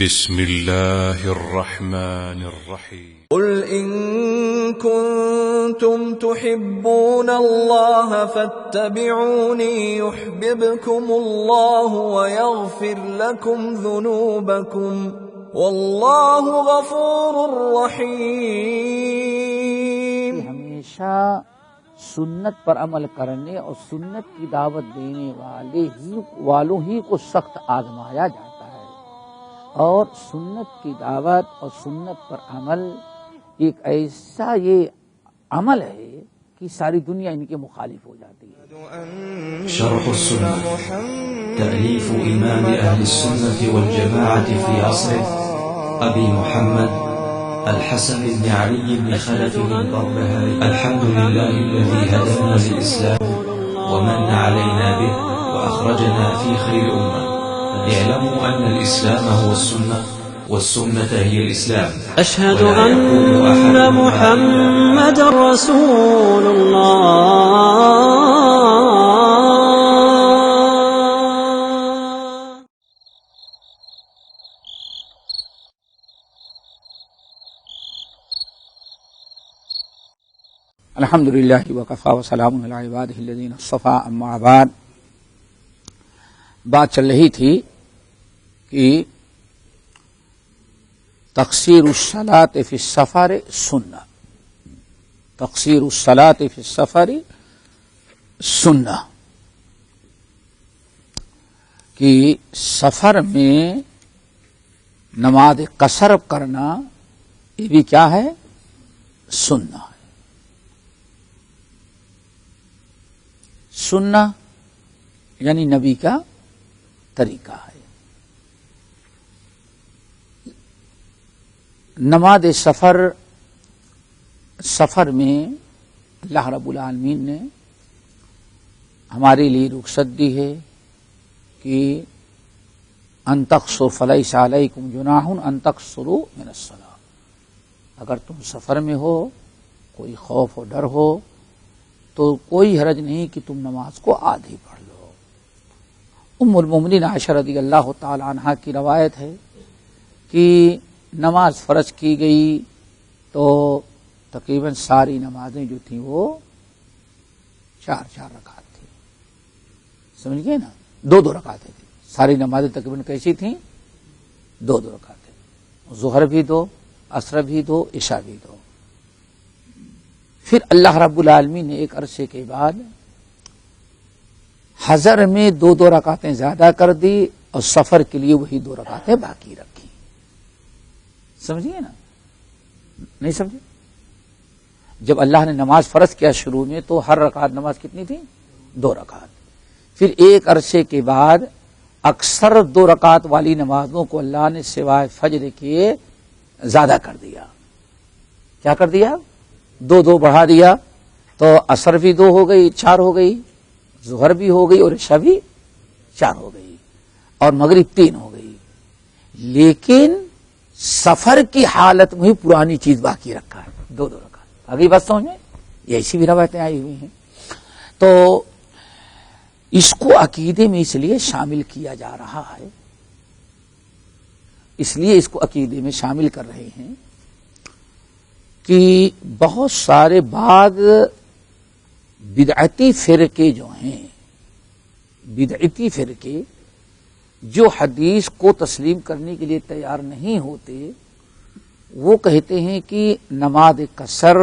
بسم الله الرحمن الرحيم قل إن كنتم تحبون الله فاتبعوني يحببكم الله ويغفر لكم ذنوبكم والله غفور رحيم۔ ہمیشہ سنت پر عمل کرنے اور سنت کی دعوت دینے والوں ہی کو سخت آزمایا جاتا ہے، اور سنت کی دعوت اور سنت پر عمل ایک ایسا یہ عمل ہے کہ ساری دنیا ان کے مخالف ہو جاتی ہے۔ شرح السنة تأليف إمام أهل السنة والجماعة في عصره أبي محمد الحسن بن علي بن خلف البربهاري۔ الحمد لله الذي هدانا للإسلام ومن علينا به وأخرجنا في خير أمة۔ اعلموا أن الإسلام هو السنة والسنة هي الإسلام۔ أشهد أن محمد رسول الله۔ الحمد للہ وکفی وسلام علی عبادہ الذین اصطفی، اما بعد۔ بات چل رہی تھی کہ تقصیر الصلاۃ فی السفر سنہ، تقصیر الصلاۃ فی السفر سنہ، کہ سفر میں نماز قصر کرنا یہ بھی کیا ہے؟ سنہ ہے۔ سنہ یعنی نبی کا طریقہ ہے۔ نماز سفر میں اللہ رب العالمین نے ہمارے لیے رخصت دی ہے کہ ان تقصروا فلیس علیکم جناح ان تقصروا من الصلاۃ۔ اگر تم سفر میں ہو، کوئی خوف و ڈر ہو، تو کوئی حرج نہیں کہ تم نماز کو آدھی پڑھ لو۔ ام المومنین عائشہ رضی اللہ تعالی عنہا کی روایت ہے کہ نماز فرض کی گئی تو تقریباً ساری نمازیں جو تھیں وہ 4 رکعت تھیں، سمجھ گئے نا، 2 رکعتیں تھیں۔ ساری نمازیں تقریباً کیسی تھیں؟ 2 رکعتیں، ظہر بھی 2، عصر بھی 2، عشاء بھی 2۔ پھر اللہ رب العالمین نے ایک عرصے کے بعد حضر میں 2 رکعتیں زیادہ کر دی اور سفر کے لیے وہی 2 رکعتیں باقی رکھی۔ سمجھیے نا، نہیں سمجھے؟ جب اللہ نے نماز فرض کیا شروع میں تو ہر رکعت نماز کتنی تھی؟ 2 رکعت۔ پھر ایک عرصے کے بعد اکثر 2 رکعت والی نمازوں کو اللہ نے سوائے فجر کے زیادہ کر دیا۔ کیا کر دیا؟ 2 بڑھا دیا، تو عصر بھی 2 ہو گئی، 4 ہو گئی، ظہر بھی ہو گئی اور عشاء بھی 4 ہو گئی، اور مغرب 3 ہو گئی۔ لیکن سفر کی حالت میں ہی پرانی چیز باقی رکھا ہے، 2 رکعت۔ اگلی بات سمجھ میں؟ یہ ایسی بھی روایتیں آئی ہوئی ہیں۔ تو اس کو عقیدے میں اس لیے شامل کیا جا رہا ہے، اس لیے اس کو عقیدے میں شامل کر رہے ہیں کہ بہت سارے بعض بدعتی فرقے جو ہیں، بدعتی فرقے جو حدیث کو تسلیم کرنے کے لیے تیار نہیں ہوتے، وہ کہتے ہیں کہ نماز قصر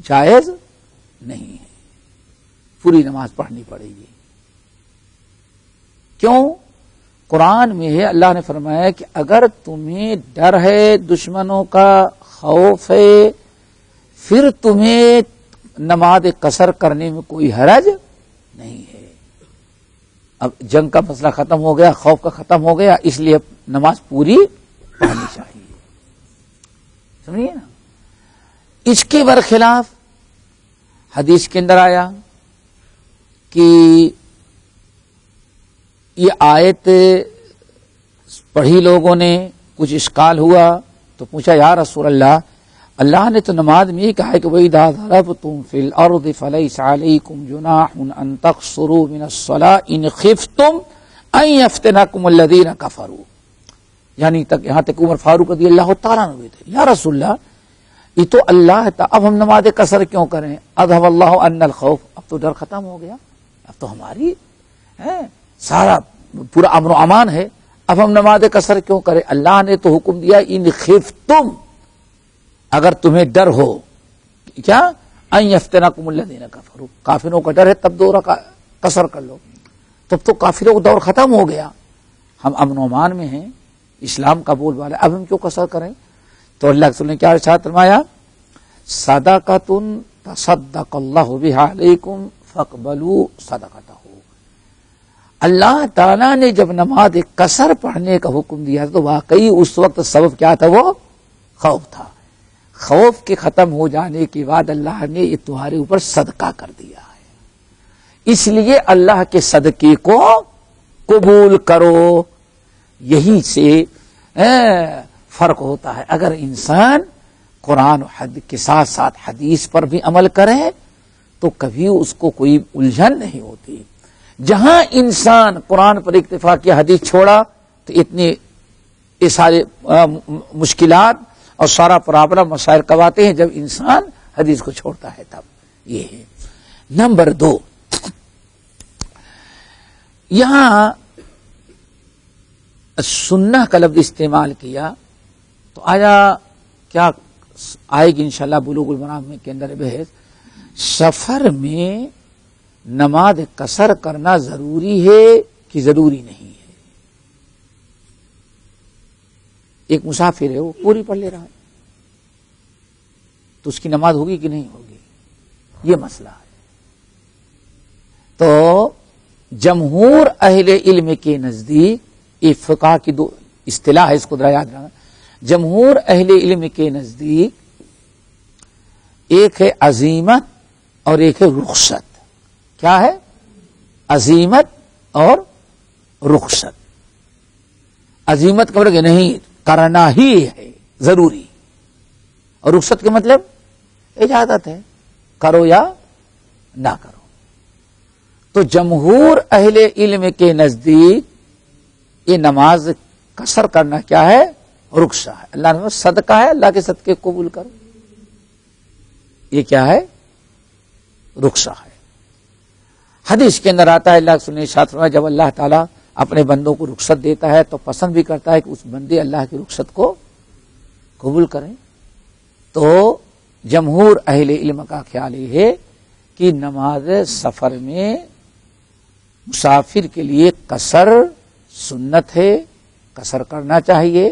جائز نہیں ہے، پوری نماز پڑھنی پڑے گی۔ کیوں؟ قرآن میں ہے، اللہ نے فرمایا کہ اگر تمہیں ڈر ہے دشمنوں کا، خوف ہے، پھر تمہیں نماز قصر کرنے میں کوئی حرج نہیں ہے۔ اب جنگ کا مسئلہ ختم ہو گیا، خوف کا ختم ہو گیا، اس لیے نماز پوری پڑھنی چاہیے، سمجھیے نا۔ اس کے برخلاف حدیث کے اندر آیا کہ یہ آیت پڑھی لوگوں نے، کچھ اشکال ہوا تو پوچھا یا رسول اللہ، اللہ نے تو نماز میں یہ کہا ہے کہ وَإِذَا ضَرَبْتُمْ فِي الْأَرْضِ فَلَيْسَ عَلَيْكُمْ جُنَاحٌ أَن تَقْصُرُوا مِنَ الصَّلَاةِ إِنْ خِفْتُمْ أَن يَفْتِنَكُمُ الَّذِينَ كَفَرُوا۔ یعنی تک یہاں تک عمر فاروق رضی اللہ تعالیٰ عنہ تھے، یا رسول اللہ یہ تو اللہ تھا، اب ہم نماز قصر کیوں کریں؟ اذهب اللہ عنا الخوف، اب تو ڈر ختم ہو گیا، اب تو ہماری سارا پورا امن و امان ہے، اب ہم نماز قصر کیوں کریں؟ اللہ نے تو حکم دیا ان خفتم، اگر تمہیں ڈر ہو کیا ان یفتنکم الذین کفروا، کافروں کا ڈر ہے تب 2 رکعت قصر کر لو، تب تو کافروں کا دور ختم ہو گیا، ہم امن و امان میں ہیں، اسلام کا بول بالا، اب ہم کیوں قصر کریں؟ تو اللہ کے رسول نے کیا ارشاد فرمایا؟ صدقۃ تصدق اللہ بہا علیکم فاقبلوا صدقتہ، اللہ تعالیٰ نے جب نماز قصر پڑھنے کا حکم دیا تو واقعی اس وقت سبب کیا تھا؟ وہ خوف تھا، خوف کے ختم ہو جانے کے بعد اللہ نے یہ تمہارے اوپر صدقہ کر دیا ہے، اس لیے اللہ کے صدقے کو قبول کرو، یہی سے فرق ہوتا ہے۔ اگر انسان قرآن و حدیث کے ساتھ ساتھ حدیث پر بھی عمل کرے تو کبھی اس کو کوئی الجھن نہیں ہوتی۔ جہاں انسان قرآن پر اکتفا کیا، حدیث چھوڑا، تو اتنے سارے مشکلات اور سارا پرابلم مسائل کب آتے ہیں؟ جب انسان حدیث کو چھوڑتا ہے تب۔ یہ ہے نمبر 2، یہاں سنہ کا لفظ استعمال کیا تو آیا کیا آئے گی انشاءاللہ بلوغ المرام کے اندر بحث، سفر میں نماز قصر کرنا ضروری ہے کہ ضروری نہیں ہے؟ ایک مسافر ہے وہ پوری پڑھ لے رہا ہے تو اس کی نماز ہوگی کہ نہیں ہوگی، یہ مسئلہ ہے۔ تو جمہور اہل علم کے نزدیک، یہ فقہ کی 2 اصطلاح ہے، اس کو ذرا یاد رکھنا، جمہور اہل علم کے نزدیک ایک ہے عزیمت اور ایک ہے رخصت۔ کیا ہے؟ عزیمت اور رخصت۔ عزیمت کا مطلب نہیں کرنا ہی ہے ضروری، اور رخصت کا مطلب اجازت ہے، کرو یا نہ کرو۔ تو جمہور اہل علم کے نزدیک یہ نماز قصر کرنا کیا ہے؟ رخصہ ہے۔ اللہ نے صدقہ ہے، اللہ کے صدقے قبول کرو، یہ کیا ہے؟ رخصہ ہے۔ حدیث کے اندر آتا ہے اللہ کے سننے ارشاد فرمایا جب اللہ تعالیٰ اپنے بندوں کو رخصت دیتا ہے تو پسند بھی کرتا ہے کہ اس بندے اللہ کی رخصت کو قبول کریں۔ تو جمہور اہل علم کا خیال یہ ہے کہ نماز سفر میں مسافر کے لیے قصر سنت ہے، قصر کرنا چاہیے،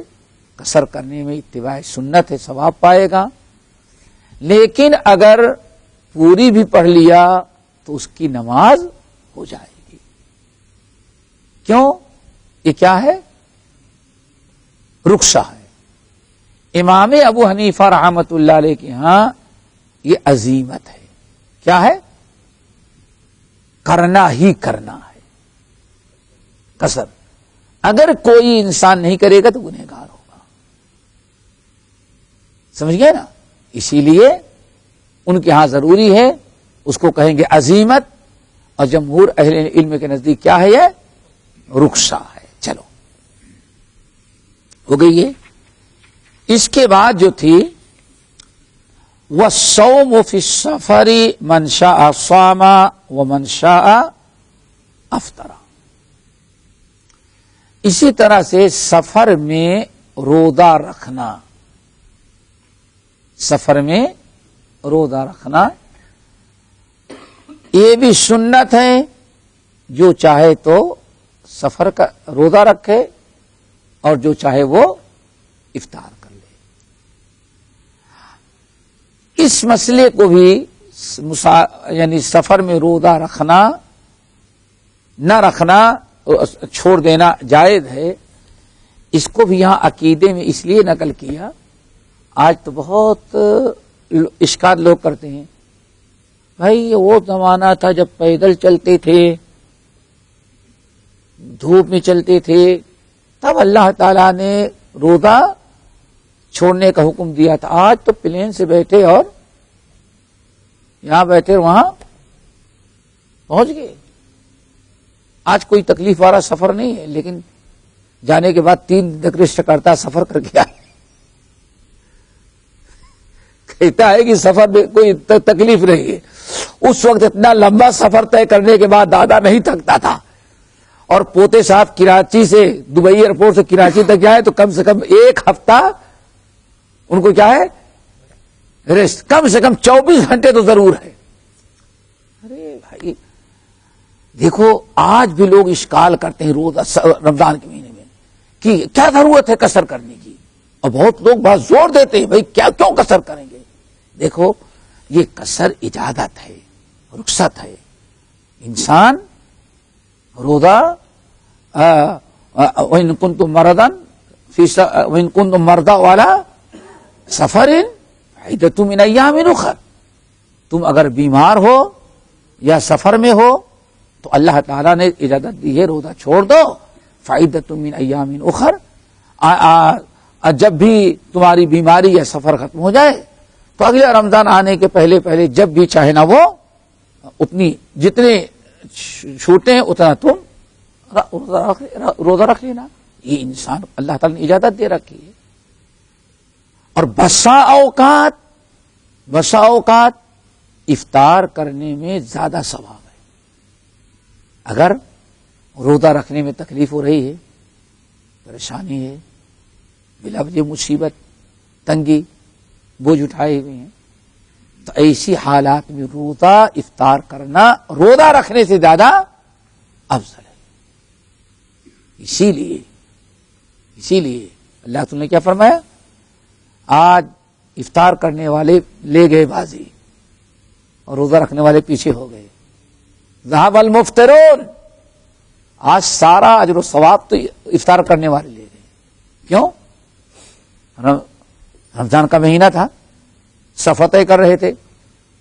قصر کرنے میں اتباع سنت ہے، ثواب پائے گا۔ لیکن اگر پوری بھی پڑھ لیا تو اس کی نماز ہو جائے گی۔ کیوں؟ یہ کیا ہے؟ رخصہ ہے۔ امام ابو حنیفہ رحمۃ اللہ علیہ کے ہاں یہ عزیمت ہے۔ کیا ہے؟ کرنا ہی کرنا ہے قصر۔ اگر کوئی انسان نہیں کرے گا تو گنہگار ہوگا، سمجھ گئے نا؟ اسی لیے ان کے ہاں ضروری ہے، اس کو کہیں گے عزیمت، اور جمہور اہل علم کے نزدیک کیا ہے؟ یہ رخصہ ہے۔ چلو ہو گئی یہ۔ اس کے بعد جو تھی وَالصَّوْمُ فِي السَّفَرِ مَنْ شَاءَ صَامَ وَمَنْ شَاءَ أَفْطَرَ۔ اسی طرح سے سفر میں روزہ رکھنا، سفر میں روزہ رکھنا یہ بھی سنت ہے، جو چاہے تو سفر کا روزہ رکھے اور جو چاہے وہ افطار کر لے۔ اس مسئلے کو بھی یعنی سفر میں روزہ رکھنا نہ رکھنا چھوڑ دینا جائز ہے، اس کو بھی یہاں عقیدے میں اس لیے نقل کیا۔ آج تو بہت اشکال لوگ کرتے ہیں، بھائی یہ وہ زمانہ تھا جب پیدل چلتے تھے، دھوپ میں چلتے تھے، تب اللہ تعالیٰ نے روزہ چھوڑنے کا حکم دیا تھا۔ آج تو پلین سے بیٹھے اور یہاں بیٹھے وہاں پہنچ گئے، آج کوئی تکلیف والا سفر نہیں ہے، لیکن جانے کے بعد 3 دن تک ریسٹ کرتا، سفر کر کے آئے، کہتا ہے کہ سفر میں کوئی تکلیف نہیں ہے۔ اس وقت اتنا لمبا سفر طے کرنے کے بعد دادا نہیں تھکتا تھا، اور پوتے صاحب کراچی سے دبئی ایئرپورٹ سے کراچی تک جائے تو کم سے کم 1 ہفتہ ان کو کیا ہے، ریسٹ، کم سے کم 24 گھنٹے تو ضرور ہے۔ ارے بھائی دیکھو آج بھی لوگ اشکال کرتے ہیں روزہ رمضان کے مہینے میں کہ کیا ضرورت ہے قصر کرنے کی، اور بہت لوگ بہت زور دیتے ہیں بھائی کیوں قصر کریں گے۔ دیکھو یہ قصر اجازت ہے، رخصت ہے۔ انسان روزہ وَإِن كُنتُم مَرْضَىٰ وَعَلَىٰ سَفَرٍ فَعِدَّةٌ مِّنْ أَيَّامٍ أُخَرَ، تم اگر بیمار ہو یا سفر میں ہو تو اللہ تعالیٰ نے اجازت دی ہے روزہ چھوڑ دو، فَعِدَّةٌ مِّنْ أَيَّامٍ أُخَرَ، جب بھی تمہاری بیماری یا سفر ختم ہو جائے تو اگلے رمضان آنے کے پہلے جب بھی چاہے نا وہ اتنی جتنے چھوٹے ہیں اتنا تم روزہ رکھ لینا۔ یہ انسان اللہ تعالیٰ نے اجازت دے رکھی ہے۔ اور بسا اوقات افطار کرنے میں زیادہ ثواب ہے۔ اگر روزہ رکھنے میں تکلیف ہو رہی ہے، پریشانی ہے، بلا وجہ مصیبت، تنگی، بوجھ اٹھائے ہوئے ہیں، تو ایسی حالات میں روزہ افطار کرنا روزہ رکھنے سے زیادہ افضل ہے۔ اسی لیے اللہ تعالیٰ نے کیا فرمایا، آج افطار کرنے والے لے گئے بازی اور روزہ رکھنے والے پیچھے ہو گئے۔ ذهب المفطرون، آج سارا اجر و ثواب تو افطار کرنے والے لے گئے۔ کیوں؟ رمضان کا مہینہ تھا، سفر طے کر رہے تھے،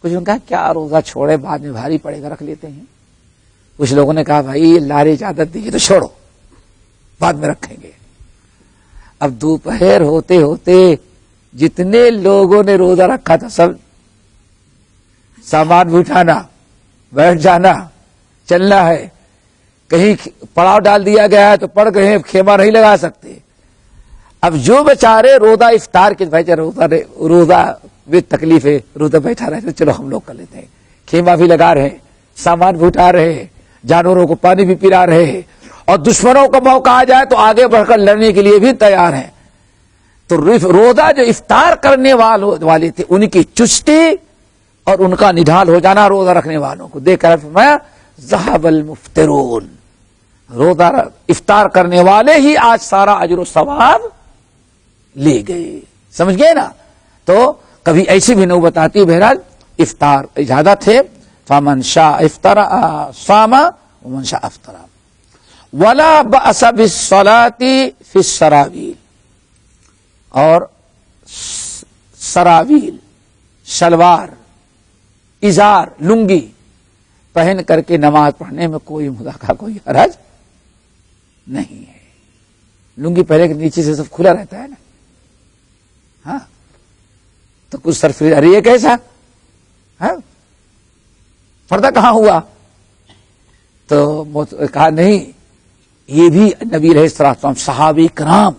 کچھ لوگوں نے کہا کیا روزہ چھوڑے، بعد میں بھاری پڑے گا، رکھ لیتے ہیں۔ کچھ لوگوں نے کہا بھائی اللہ نے اجازت دی ہے تو چھوڑو، بعد میں رکھیں گے۔ اب دوپہر ہوتے ہوتے جتنے لوگوں نے روزہ رکھا تھا سب سامان بھی اٹھانا، بیٹھ جانا، چلنا ہے، کہیں پڑاؤ ڈال دیا گیا ہے تو پڑ گئے ہیں، خیمہ نہیں لگا سکتے۔ اب جو بیچارے روزہ افطار کے بھائی روزہ میں تکلیف ہے، روزہ بیٹھا رہے، چلو ہم لوگ کر لیتے ہیں، خیمہ بھی لگا رہے ہیں، سامان بھی اٹھا رہے ہیں، جانوروں کو پانی بھی پلا رہے ہیں، اور دشمنوں کا موقع آ جائے تو آگے بڑھ کر لڑنے کے لیے بھی تیار ہیں۔ تو روزہ جو افطار کرنے والے تھے ان کی چستی اور ان کا نڈھال ہو جانا روزہ رکھنے والوں کو دیکھ کر فرمایا ذهب المفطرون، روزہ افطار کرنے والے ہی آج سارا اجر و ثواب لے گئے۔ سمجھ گئے نا؟ تو کبھی ایسی بھی نوبت آتی، بہرحال افطار اجازت ہے، فمن شاء افطر صام ومن شاء افطر، ولا بأس بالصلاة فی السراویل، اور سراویل شلوار، ازار، لنگی پہن کر کے نماز پڑھنے میں کوئی مذاکرہ، کوئی حرج نہیں ہے۔ لنگی پہلے کے نیچے سے سب کھلا رہتا ہے نا، ہاں، تو کچھ سرفری، ارے یہ کیسا، ہاں پردہ کہاں ہوا؟ تو کہا نہیں، یہ بھی نبی علیہ السلام، صحابہ کرام،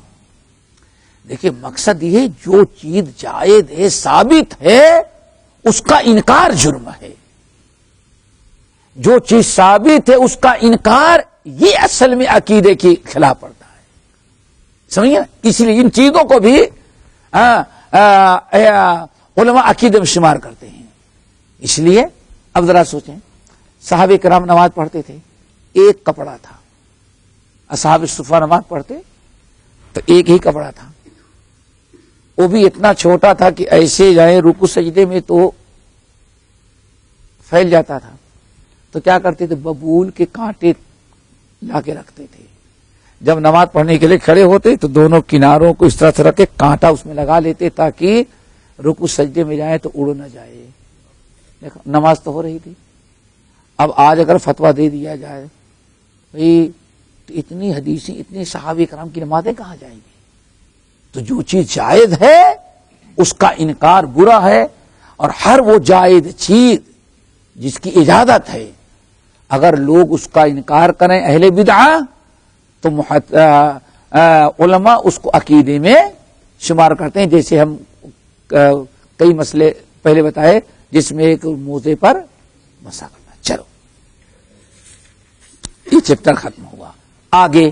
دیکھیے مقصد یہ جو چیز جائز ہے، ثابت ہے، اس کا انکار جرم ہے۔ جو چیز ثابت ہے اس کا انکار یہ اصل میں عقیدے کی خلاف پڑتا ہے، سمجھے نا؟ اس لیے ان چیزوں کو بھی علماء عقیدے میں شمار کرتے ہیں۔ اس لیے اب ذرا سوچیں، صحابہ کرام نماز پڑھتے تھے، ایک کپڑا تھا، اصحاب الصفہ نماز پڑھتے تو ایک ہی کپڑا تھا، وہ بھی اتنا چھوٹا تھا کہ ایسے جائیں رکوع سجدے میں تو پھیل جاتا تھا، تو کیا کرتے تھے، ببول کے کانٹے لا کے رکھتے تھے، جب نماز پڑھنے کے لیے کھڑے ہوتے تو دونوں کناروں کو اس طرح سے رکھ کے کانٹا اس میں لگا لیتے تاکہ رکوع سجدے میں جائیں تو اڑ نہ جائے۔ نماز تو ہو رہی تھی۔ اب آج اگر فتویٰ دے دیا جائے بھائی تو اتنی حدیثیں، اتنے صحابہ کرام کی نمازیں کہاں جائیں گی؟ تو جو چیز جائز ہے اس کا انکار برا ہے، اور ہر وہ جائز چیز جس کی اجازت ہے اگر لوگ اس کا انکار کریں اہل بدعہ تو علماء اس کو عقیدے میں شمار کرتے ہیں، جیسے ہم کئی مسئلے پہلے بتائے جس میں ایک موزے پر مسا کرنا. چلو یہ چیپٹر ختم ہوا. آگے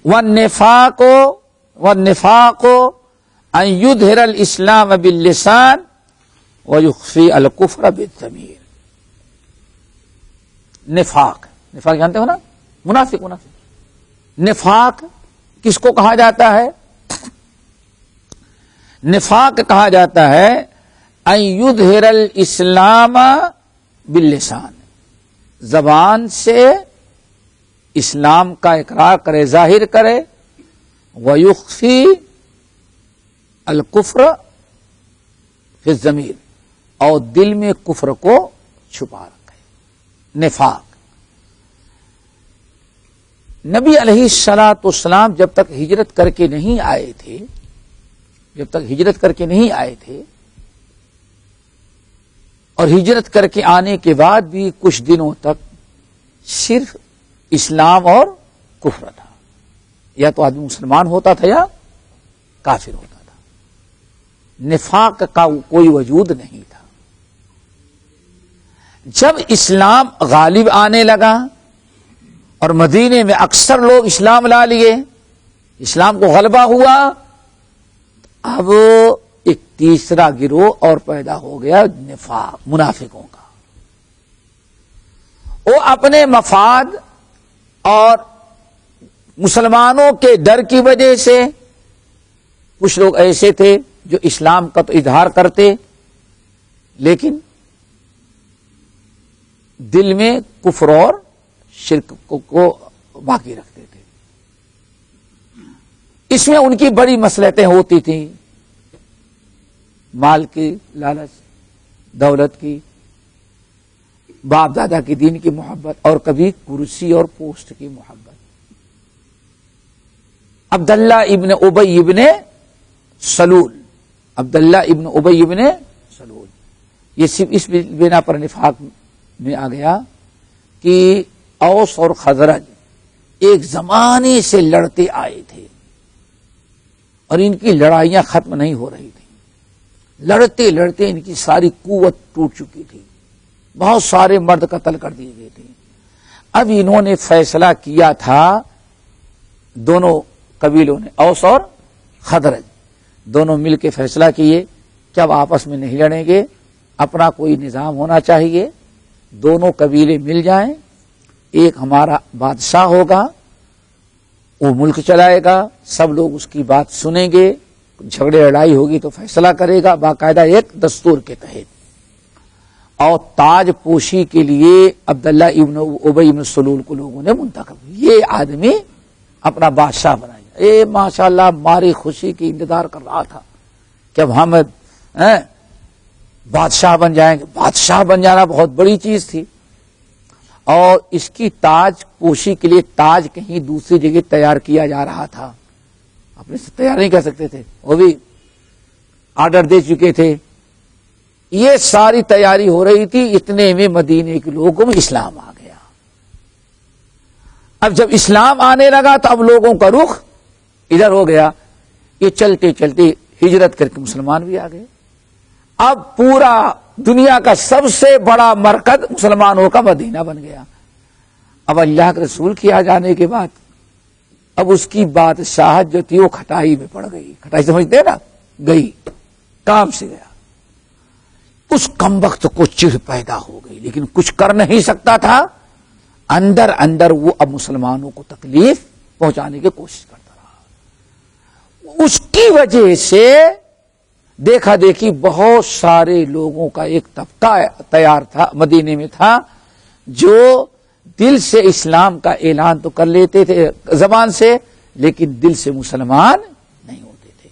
والنفاق ان یظہر الاسلام باللسان ویخفی الکفر بالضمیر. نفاق جانتے ہو نا، منافق. نفاق کس کو کہا جاتا ہے؟ نفاق کہا جاتا ہے ان یظہر الاسلام باللسان، زبان سے اسلام کا اقرار کرے، ظاہر کرے، ویخفی الکفر فی الضمیر، اور دل میں کفر کو چھپا رکھے. نفاق. نبی علیہ الصلوۃ والسلام جب تک ہجرت کر کے نہیں آئے تھے اور ہجرت کر کے آنے کے بعد بھی کچھ دنوں تک صرف اسلام اور کفر تھا. یا تو آدمی مسلمان ہوتا تھا یا کافر ہوتا تھا. نفاق کا کوئی وجود نہیں تھا. جب اسلام غالب آنے لگا اور مدینے میں اکثر لوگ اسلام لا لیے، اسلام کو غلبہ ہوا، اب ایک تیسرا گروہ اور پیدا ہو گیا، نفاق، منافقوں کا. وہ اپنے مفاد اور مسلمانوں کے ڈر کی وجہ سے، کچھ لوگ ایسے تھے جو اسلام کا تو اظہار کرتے لیکن دل میں کفر اور شرک کو باقی رکھتے تھے. اس میں ان کی بڑی مصلحتیں ہوتی تھیں، مال کی لالچ، دولت کی، باپ دادا کی دین کی محبت، اور کبھی کرسی اور پوسٹ کی محبت. عبداللہ ابن ابی ابن سلول یہ صرف اس بنا پر نفاق میں آ گیا کہ اوس اور خزرج ایک زمانے سے لڑتے آئے تھے اور ان کی لڑائیاں ختم نہیں ہو رہی تھیں. لڑتے لڑتے ان کی ساری قوت ٹوٹ چکی تھی، بہت سارے مرد قتل کر دیے گئے تھے. اب انہوں نے فیصلہ کیا تھا، دونوں قبیلوں نے، اوس اور خزرج دونوں مل کے فیصلہ کیے کہ اب آپس میں نہیں لڑیں گے، اپنا کوئی نظام ہونا چاہیے. دونوں قبیلے مل جائیں، ایک ہمارا بادشاہ ہوگا، وہ ملک چلائے گا، سب لوگ اس کی بات سنیں گے، جھگڑے لڑائی ہوگی تو فیصلہ کرے گا باقاعدہ ایک دستور کے تحت. اور تاج پوشی کے لیے عبداللہ ابن ابی ابن سلول کو لوگوں نے منتخب، یہ آدمی اپنا بادشاہ بنائے. ماشاءاللہ ہماری خوشی کی انتظار کر رہا تھا کہ اب ہم بادشاہ بن جائیں گے. بادشاہ بن جانا بہت بڑی چیز تھی، اور اس کی تاج پوشی کے لیے تاج کہیں دوسری جگہ تیار کیا جا رہا تھا. اپنے سے تیار نہیں کر سکتے تھے، وہ بھی آرڈر دے چکے تھے. یہ ساری تیاری ہو رہی تھی، اتنے میں مدینے کے لوگوں میں اسلام آ گیا. اب جب اسلام آنے لگا تو اب لوگوں کا رخ ادھر ہو گیا. یہ چلتے چلتے ہجرت کر کے مسلمان بھی آ گئے. اب پورا دنیا کا سب سے بڑا مرکز مسلمانوں کا مدینہ بن گیا. اب اللہ کے رسول کے آ جانے کے بعد اب اس کی بادشاہت جو تھی وہ کھٹائی میں پڑ گئی. کھٹائی سمجھتے ہیں نا، گئی، کام سے گیا. اس کمبخت کو چڑ پیدا ہو گئی لیکن کچھ کر نہیں سکتا تھا. اندر اندر وہ اب مسلمانوں کو تکلیف پہنچانے کی کوشش کرتا رہا. اس کی وجہ سے دیکھا دیکھی بہت سارے لوگوں کا ایک طبقہ تیار تھا، مدینے میں تھا، جو دل سے اسلام کا اعلان تو کر لیتے تھے زبان سے، لیکن دل سے مسلمان نہیں ہوتے تھے.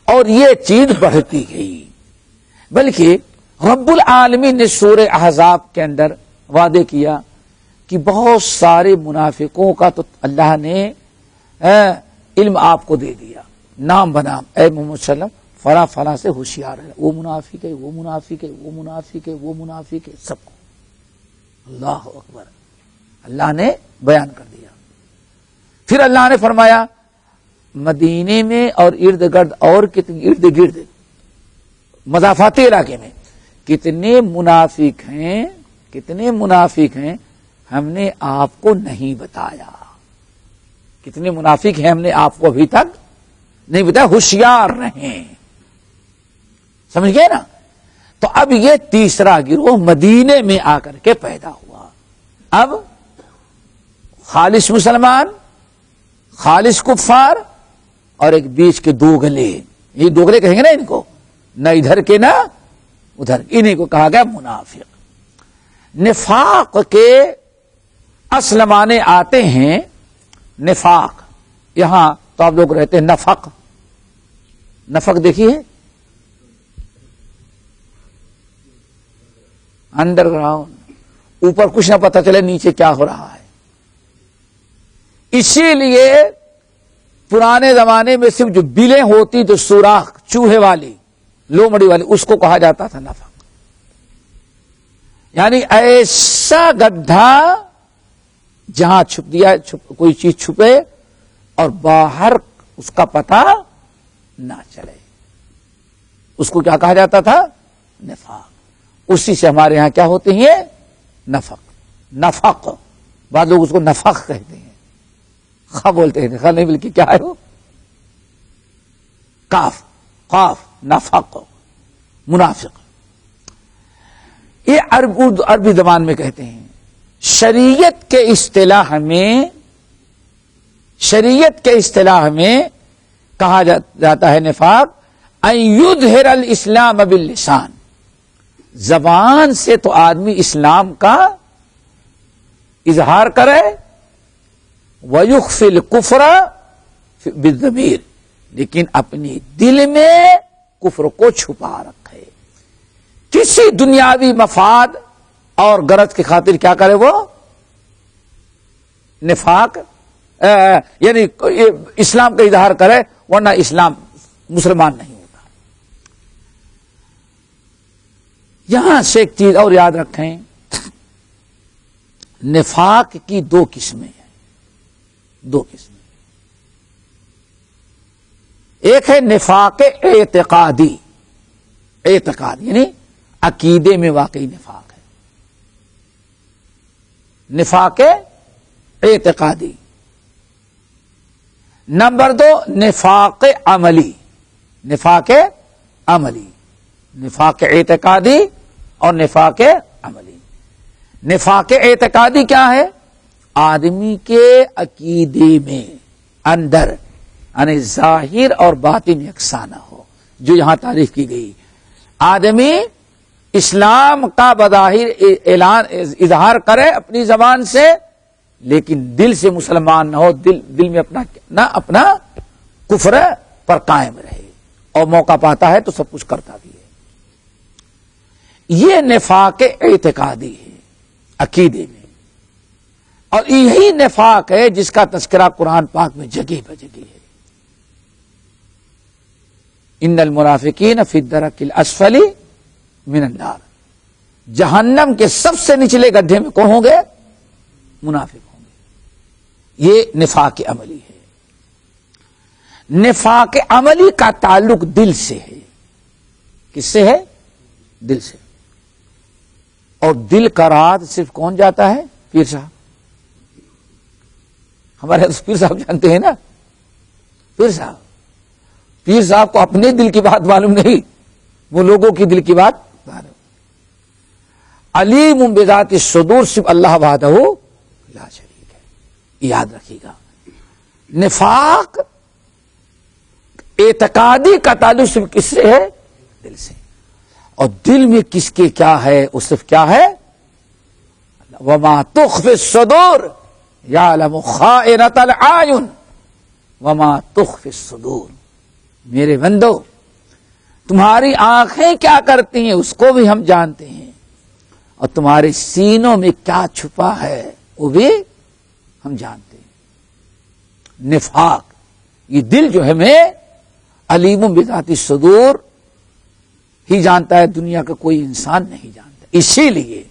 اور یہ چیز بڑھتی گئی، بلکہ رب العالمین نے سورہ احزاب کے اندر وعدے کیا کہ بہت سارے منافقوں کا تو اللہ نے علم آپ کو دے دیا، نام بنام، اے محمد صلی اللہ علیہ وسلم فلاں فلاں سے ہوشیار ہے، وہ منافق ہے، وہ منافق ہے، وہ منافق ہے، وہ منافق ہے، سب کو. اللہ اکبر، اللہ نے بیان کر دیا. پھر اللہ نے فرمایا مدینے میں اور ارد گرد اور کتنے ارد گرد مضافاتی علاقے میں کتنے منافق ہیں ہم نے آپ کو نہیں بتایا. کتنے منافق ہیں ہم نے آپ کو ابھی تک نہیں بتایا. ہوشیار رہیں. سمجھ گئے نا؟ تو اب یہ تیسرا گروہ مدینے میں آ کر کے پیدا ہوا. اب خالص مسلمان، خالص کفار اور ایک بیچ کے دوگلے. یہ دوگلے کہیں گے نا ان کو، نہ ادھر کے نہ ادھر، انہیں کو کہا گیا منافق. نفاق کے اصل معنی آتے ہیں نفاق. یہاں تو آپ لوگ رہتے ہیں نفق. نفق دیکھیے انڈر گراؤنڈ، اوپر کچھ نہ پتا چلے نیچے کیا ہو رہا ہے. اسی لیے پرانے زمانے میں صرف جو بلیں ہوتی تو سوراخ چوہے والی لومڑی والی اس کو کہا جاتا تھا نفق. یعنی ایسا گڈھا جہاں کوئی چیز چھپے اور باہر اس کا پتہ نہ چلے، اس کو کیا کہا جاتا تھا؟ نفاق. اسی سے ہمارے ہاں کیا ہوتے ہیں؟ نفق. نفق بعض لوگ اس کو نفق کہتے ہیں، خا بولتے ہیں، خا نہیں بلکہ کیا ہے وہ کاف، قاف. نفق منافق. یہ عربی زبان میں کہتے ہیں. شریعت کے اصطلاح میں کہا جاتا ہے نفاق ان یظہر الاسلام باللسان. زبان سے تو آدمی اسلام کا اظہار کرے، وَيُخْفِي الْكُفْرَ بِالضَّمِيرِ، لیکن اپنی دل میں کفر کو چھپا رکھے. کسی دنیاوی مفاد اور غرض کی خاطر کیا کرے وہ نفاق، یعنی اسلام کا اظہار کرے، ورنہ اسلام مسلمان نہیں ہوتا. یہاں سے ایک چیز اور یاد رکھیں، نفاق کی دو قسمیں ہیں. دو قسمیں. ایک ہے نفاق اعتقادی. اعتقاد یعنی عقیدے میں واقعی نفاق ہے. نفاق اعتقادی. نمبر دو نفاق عملی. نفاق عملی، نفاق اعتقادی اور نفاق عملی. نفاق اعتقادی کیا ہے؟ آدمی کے عقیدے میں اندر یعنی ظاہر اور باطن یکساں نہ ہو، جو یہاں تعریف کی گئی. آدمی اسلام کا بظاہر اظہار کرے اپنی زبان سے، لیکن دل سے مسلمان نہ ہو، دل میں اپنا کفر پر قائم رہے، اور موقع پاتا ہے تو سب کچھ کرتا بھی ہے. یہ نفاق اعتقادی ہے عقیدے میں. اور یہی نفاق ہے جس کا تذکرہ قرآن پاک میں جگہ بجگہ ہے. ان المنافقین فی الدرک الاسفل من النار. جہنم کے سب سے نچلے گڈھے میں کون ہوں گے؟ منافق ہوں گے. یہ نفاق عملی ہے. نفاق عملی کا تعلق دل سے ہے. کس سے ہے؟ دل سے. اور دل کا راز صرف کون جاتا ہے؟ پیر صاحب. ہمارے پیر صاحب جانتے ہیں نا. پیر صاحب کو اپنے دل کی بات معلوم نہیں، وہ لوگوں کی دل کی بات معلوم. علیم بذات الصدور صرف اللہ وحدہ لا شریک ہے. یاد رکھیے گا. نفاق اعتقادی کا تعلق صرف کس سے ہے؟ دل سے. اور دل میں کس کے کیا ہے؟ وہ صرف کیا ہے؟ وما تخفی الصدور یعلم خائنۃ الاعین وما تخفی الصدور. میرے بندو، تمہاری آنکھیں کیا کرتی ہیں اس کو بھی ہم جانتے ہیں، اور تمہارے سینوں میں کیا چھپا ہے وہ بھی ہم جانتے ہیں. نفاق یہ دل جو ہے میں علیم بذات الصدور ہی جانتا ہے، دنیا کا کوئی انسان نہیں جانتا. اسی لیے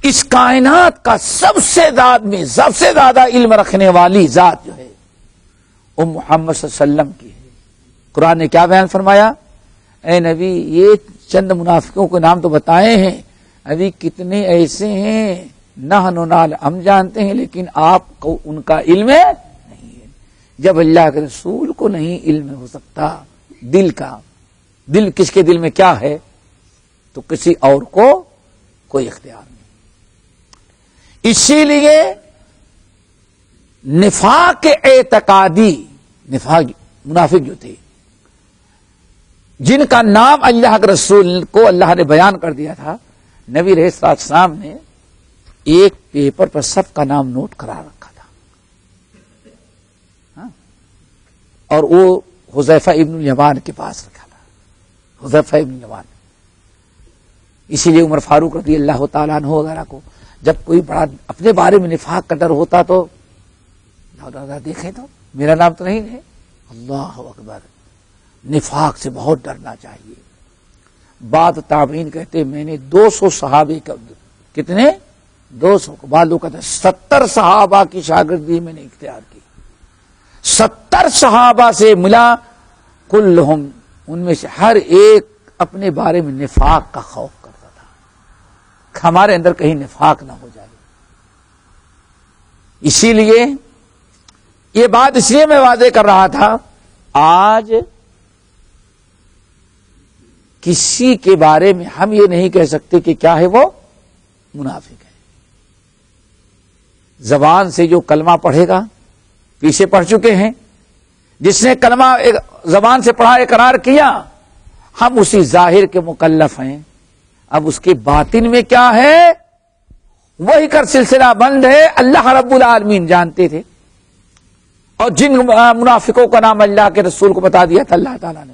اس کائنات کا سب سے زیادہ علم رکھنے والی ذات جو ہے وہ محمد صلی اللہ علیہ وسلم کی ہے۔ قرآن نے کیا بیان فرمایا؟ اے نبی یہ چند منافقوں کے نام تو بتائے ہیں، ابھی کتنے ایسے ہیں نحن نعلم ہم جانتے ہیں لیکن آپ کو ان کا علم نہیں ہے۔ جب اللہ کے رسول کو نہیں علم ہو سکتا دل کا، دل کس کے دل میں کیا ہے، تو کسی اور کو کوئی اختیار نہیں۔ اسی لیے نفاق اعتقادی، منافق جو تھے جن کا نام اللہ کے رسول کو اللہ نے بیان کر دیا تھا، نبی علیہ السلام نے ایک پیپر پر سب کا نام نوٹ کرا رکھا تھا، ہاں؟ اور وہ حذیفہ ابن الیمان کے پاس رکھا تھا، حذیفہ ابن الیمان۔ اسی لیے عمر فاروق رضی اللہ تعالیٰ عنہ وغیرہ کو جب کوئی بڑا اپنے بارے میں نفاق کا ڈر ہوتا تو دیکھیں تو میرا نام تو نہیں ہے، اللہ اکبر، نفاق سے بہت ڈرنا چاہیے۔ بعض تابعین کہتے میں نے 200 صحابے کا، کتنے 200 کو، بعض لوگ کہتے 70 صحابہ کی شاگردی میں نے اختیار کی، 70 صحابہ سے ملا، کلہم ان میں سے ہر ایک اپنے بارے میں نفاق کا خوف کرتا تھا، ہمارے اندر کہیں نفاق نہ ہو جائے۔ اسی لیے یہ بات اس لیے میں واضح کر رہا تھا، آج کسی کے بارے میں ہم یہ نہیں کہہ سکتے کہ کیا ہے وہ منافق ہے۔ زبان سے جو کلمہ پڑھے گا، پیچھے پڑھ چکے ہیں، جس نے کلمہ زبان سے پڑھا اقرار کیا، ہم اسی ظاہر کے مکلف ہیں، اب اس کے باطن میں کیا ہے وہی کر سلسلہ بند ہے، اللہ رب العالمین جانتے تھے، اور جن منافقوں کا نام اللہ کے رسول کو بتا دیا تھا اللہ تعالیٰ نے،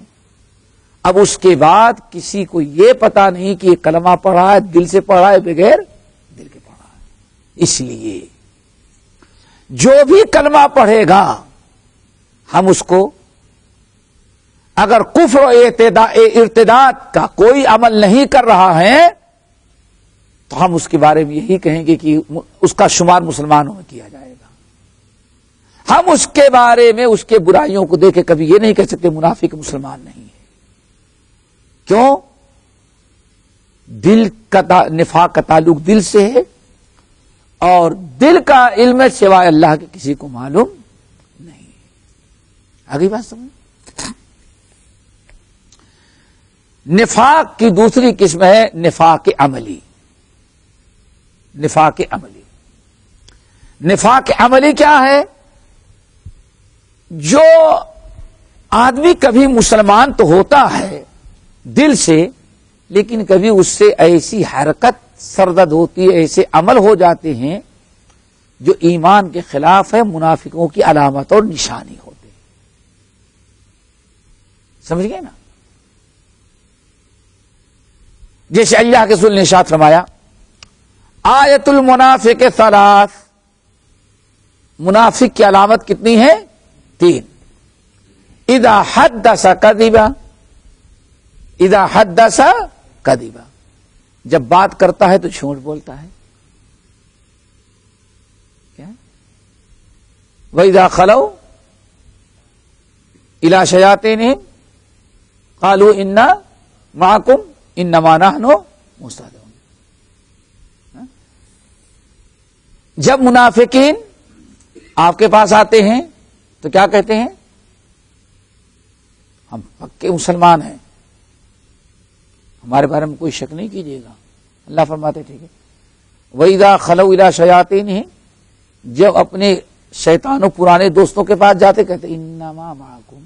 اب اس کے بعد کسی کو یہ پتا نہیں کہ یہ کلمہ پڑھا ہے دل سے پڑھا ہے بغیر دل کے پڑھا ہے۔ اس لیے جو بھی کلمہ پڑھے گا ہم اس کو، اگر کفر و ارتداد کا کوئی عمل نہیں کر رہا ہے تو ہم اس کے بارے میں یہی کہیں گے کہ اس کا شمار مسلمانوں میں کیا جائے گا۔ ہم اس کے بارے میں اس کے برائیوں کو دیکھ کے کبھی یہ نہیں کہہ سکتے منافق مسلمان نہیں ہے۔ کیوں؟ دل کا نفاق کا تعلق دل سے ہے، اور دل کا علم سوائے اللہ کے کسی کو معلوم نہیں۔ آگے بات سمجھ۔ نفاق کی دوسری قسم ہے نفاق عملی۔ نفاق عملی، نفاق عملی کیا ہے؟ جو آدمی کبھی مسلمان تو ہوتا ہے دل سے، لیکن کبھی اس سے ایسی حرکت سرزد ہوتی ہے، ایسے عمل ہو جاتے ہیں جو ایمان کے خلاف ہے، منافقوں کی علامت اور نشانی ہوتے ہیں۔ سمجھ گئے نا؟ جیسے اللہ کے رسول نے ارشاد فرمایا، آیت المنافق ثلاث، منافق کی علامت کتنی ہے؟ 3۔ اذا حدث کذب، اذا حدث کذب، جب بات کرتا ہے تو جھوٹ بولتا ہے، کیا؟ وَإِذَا خَلَوْا إِلَى شَيَاطِينِهِمْ قَالُوا إِنَّا مَعَكُمْ إِنَّمَا نَحْنُ مُسْتَهْزِئُونَ۔ جب منافقین آپ کے پاس آتے ہیں تو کیا کہتے ہیں؟ ہم پکے مسلمان ہیں، ہمارے بارے میں کوئی شک نہیں کیجیے گا۔ اللہ فرماتے ٹھیک ہے۔ وَإِذَا خَلَوْا إِلَى شَيَاطِينِهِمْ، جب اپنے شیطانوں پرانے دوستوں کے پاس جاتے کہتے انما معکم،